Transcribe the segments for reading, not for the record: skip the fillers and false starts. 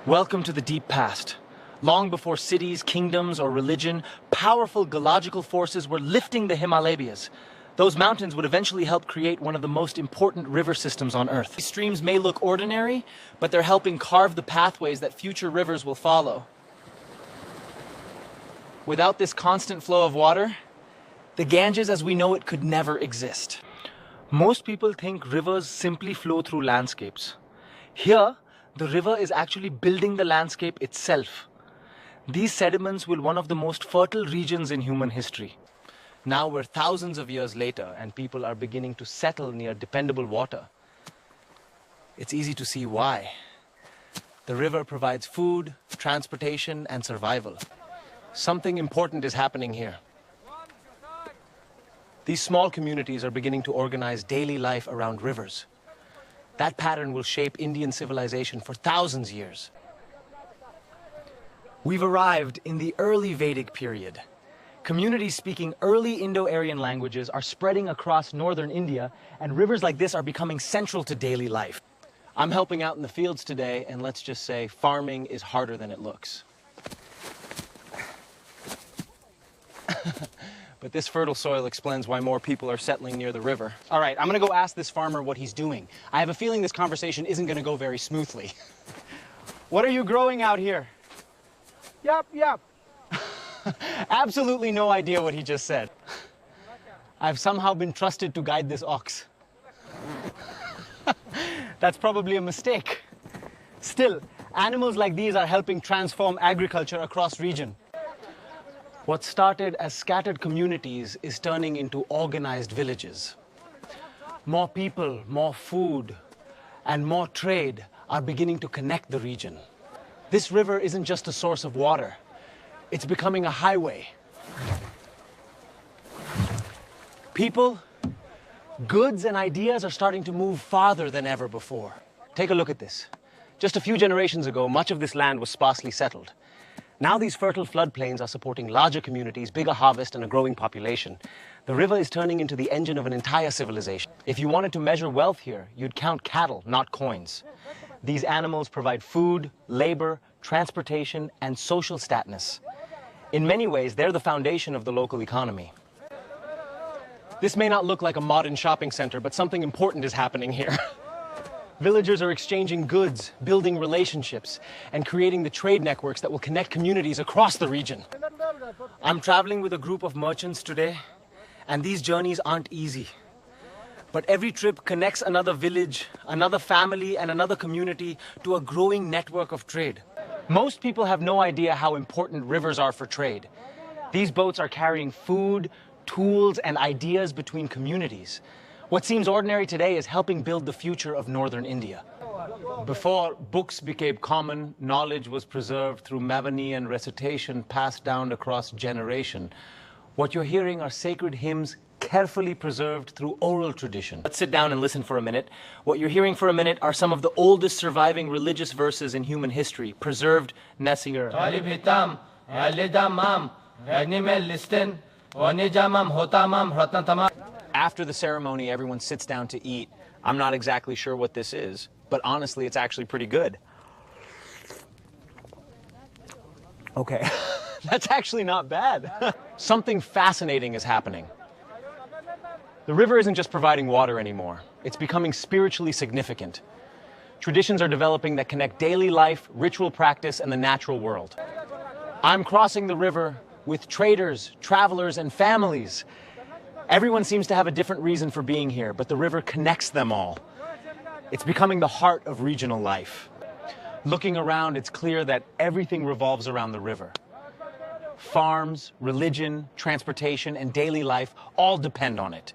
Welcome to the deep past. Long before cities, kingdoms, or religion, powerful geological forces were lifting the Himalayas. Those mountains would eventually help create one of the most important river systems on Earth. These streams may look ordinary, but they're helping carve the pathways that future rivers will follow. Without this constant flow of water, the Ganges as we know it could never exist. Most people think rivers simply flow through landscapes. Here, the river is actually building the landscape itself. These sediments were one of the most fertile regions in human history. Now we're thousands of years later and people are beginning to settle near dependable water. It's easy to see why. The river provides food, transportation, and survival. Something important is happening here. These small communities are beginning to organize daily life around rivers. That pattern will shape Indian civilization for thousands of years. We've arrived in the early Vedic period. Communities speaking early Indo-Aryan languages are spreading across northern India, and rivers like this are becoming central to daily life. I'm helping out in the fields today, and let's just say farming is harder than it looks. But this fertile soil explains why more people are settling near the river. All right, I'm gonna go ask this farmer what he's doing. I have a feeling this conversation isn't gonna go very smoothly. What are you growing out here? Yep. Absolutely no idea what he just said. I've somehow been trusted to guide this ox. That's probably a mistake. Still, animals like these are helping transform agriculture across region. What started as scattered communities is turning into organized villages. More people, more food, and more trade are beginning to connect the region. This river isn't just a source of water. It's becoming a highway. People, goods, and ideas are starting to move farther than ever before. Take a look at this. Just a few generations ago, much of this land was sparsely settled. Now these fertile floodplains are supporting larger communities, bigger harvest, and a growing population. The river is turning into the engine of an entire civilization. If you wanted to measure wealth here, you'd count cattle, not coins. These animals provide food, labor, transportation, and social status. In many ways, they're the foundation of the local economy. This may not look like a modern shopping center, but something important is happening here. Villagers are exchanging goods, building relationships, and creating the trade networks that will connect communities across the region. I'm traveling with a group of merchants today, and these journeys aren't easy. But every trip connects another village, another family, and another community to a growing network of trade. Most people have no idea how important rivers are for trade. These boats are carrying food, tools, and ideas between communities. What seems ordinary today is helping build the future of northern India. Before books became common, knowledge was preserved through Mavanian recitation passed down across generation. What you're hearing are sacred hymns carefully preserved through oral tradition. Let's sit down and listen for a minute. What you're hearing for a minute are some of the oldest surviving religious verses in human history, preserved Nasir. After the ceremony, everyone sits down to eat. I'm not exactly sure what this is, but honestly, it's actually pretty good. Okay, that's actually not bad. Something fascinating is happening. The river isn't just providing water anymore. It's becoming spiritually significant. Traditions are developing that connect daily life, ritual practice, and the natural world. I'm crossing the river with traders, travelers, and families. Everyone seems to have a different reason for being here, but the river connects them all. It's becoming the heart of regional life. Looking around, it's clear that everything revolves around the river. Farms, religion, transportation, and daily life all depend on it.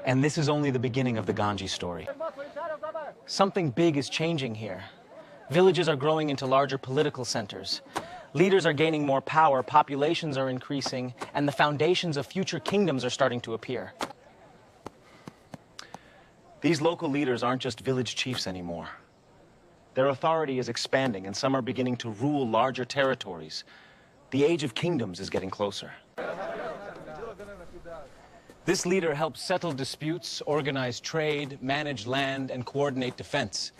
And this is only the beginning of the Ganges story. Something big is changing here. Villages are growing into larger political centers. Leaders are gaining more power, populations are increasing, and the foundations of future kingdoms are starting to appear. These local leaders aren't just village chiefs anymore. Their authority is expanding, and some are beginning to rule larger territories. The age of kingdoms is getting closer. This leader helps settle disputes, organize trade, manage land, and coordinate defense.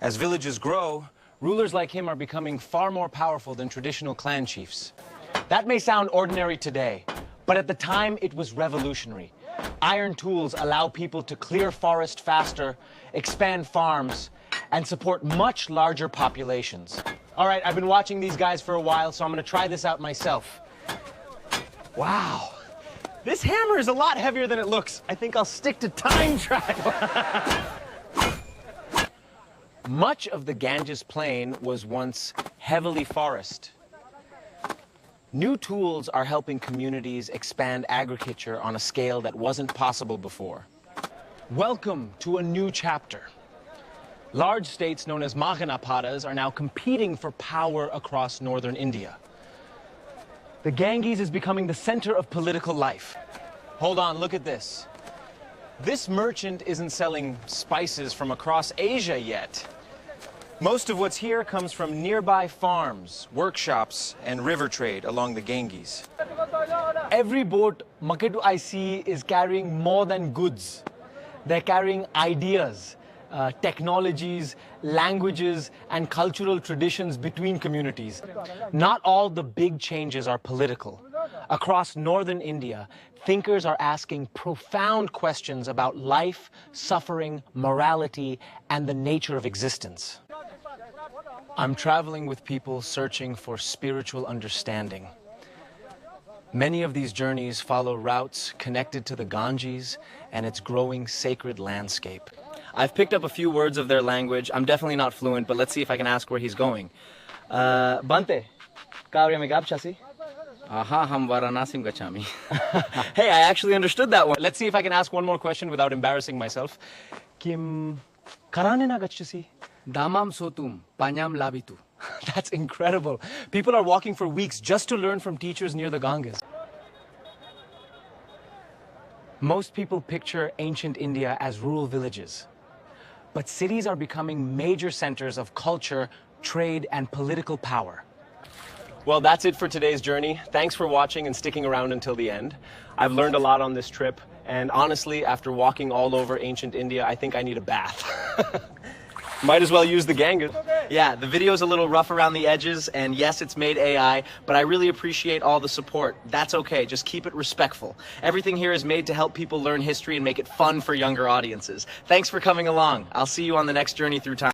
As villages grow, Rulers like him are becoming far more powerful than traditional clan chiefs. That may sound ordinary today, but at the time it was revolutionary. Iron tools allow people to clear forest faster, expand farms, and support much larger populations. All right, I've been watching these guys for a while, so I'm gonna try this out myself. Wow, this hammer is a lot heavier than it looks. I think I'll stick to time travel. Much of the Ganges Plain was once heavily forest. New tools are helping communities expand agriculture on a scale that wasn't possible before. Welcome to a new chapter. Large states known as Maghanapadas are now competing for power across northern India. The Ganges is becoming the center of political life. Hold on, look at this. This merchant isn't selling spices from across Asia yet. Most of what's here comes from nearby farms, workshops, and river trade along the Ganges. Every boat Makedu I see is carrying more than goods. They're carrying ideas, technologies, languages, and cultural traditions between communities. Not all the big changes are political. Across northern India, thinkers are asking profound questions about life, suffering, morality, and the nature of existence. I'm traveling with people searching for spiritual understanding. Many of these journeys follow routes connected to the Ganges and its growing sacred landscape. I've picked up a few words of their language. I'm definitely not fluent, but let's see if I can ask where he's going. Bante, kaurya mein gab chasi? Aha, ham Varanasim gachami. Hey, I actually understood that one. Let's see if I can ask one more question without embarrassing myself. Kim karane na gachasi? Damam sotum, panyam labitu. That's incredible. People are walking for weeks just to learn from teachers near the Ganges. Most people picture ancient India as rural villages. But cities are becoming major centers of culture, trade, and political power. Well, that's it for today's journey. Thanks for watching and sticking around until the end. I've learned a lot on this trip, and honestly, after walking all over ancient India, I think I need a bath. Might as well use the Ganges. Yeah, the video's a little rough around the edges, and yes, it's made AI, but I really appreciate all the support. That's okay, just keep it respectful. Everything here is made to help people learn history and make it fun for younger audiences. Thanks for coming along. I'll see you on the next journey through time.